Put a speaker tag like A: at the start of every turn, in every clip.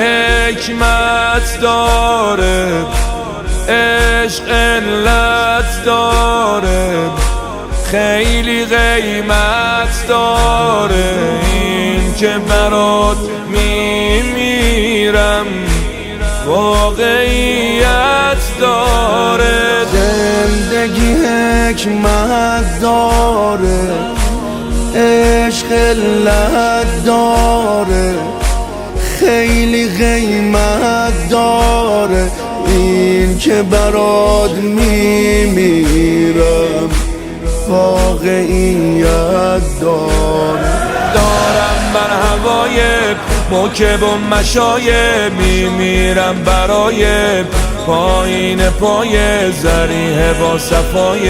A: حکمت داره، عشق علت داره، خیلی قیمت داره. این که برات میمیرم واقعیت داره.
B: زندگی حکمت داره، عشق علت داره، خیلی قیمت داره. این که برات میمیرم واقعیت داره.
A: دارم بر هوای موکب و مشایب، میمیرم برای پایین پای ذریح با صفای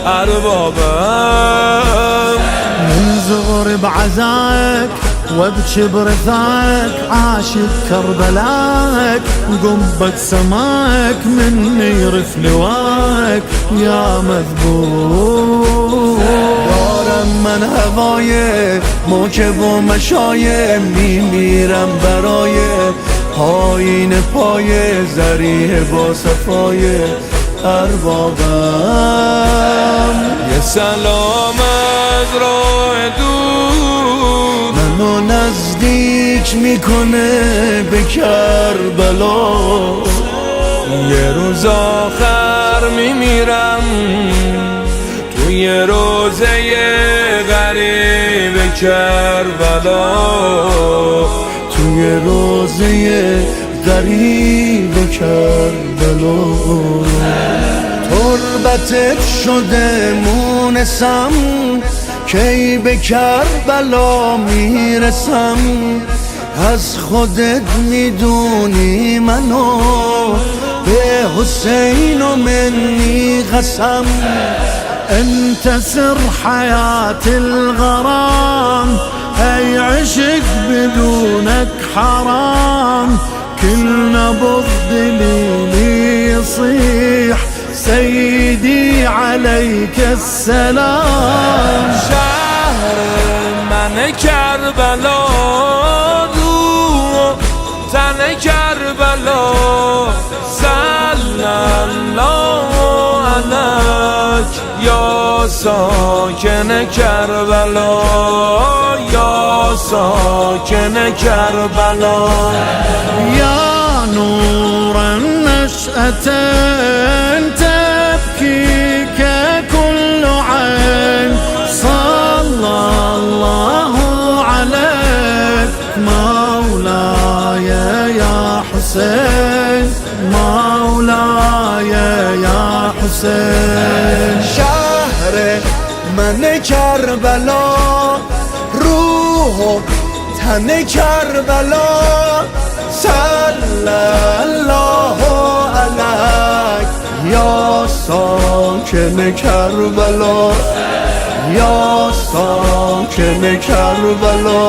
A: اربابم.
C: من صغري بعزاك وابكي برثاك، عاشق كربلاك وقنبك سماك، مني يرف لواك يا مذبوح.
B: دارم من هوای موکب و مشایب، میمیرم برای پایین پای ذریح با صفای اربابم.
A: یه سلام از راه دور
B: منو نزدیک میکنه به کربلا.
A: یه روز آخر میمیرم توی روزه غریب کربلا،
B: توی روزه غریب کربلا. تربتت شده مونسم، کی به کربلا میرسم. از خودت میدونی منو به حسین و منی قسم.
C: انت سر حياة الغرام، اي عشق بدونك حرام. كل نبض دليلي يصيح سيدي عليك السلام.
A: شهر من کربلا، رو تن کربلا، صلی الله علیک یا ساکن کربلا، یا ساکن کربلا.
C: يا نور النشأة تبكيك كل عين، صلى الله عليك مولاي يا حسين، مولاي يا حسين.
B: شهر من کربلا، روح و تن کربلا، صلی الله علیک یا ساکن کربلا، یا ساکن کربلا.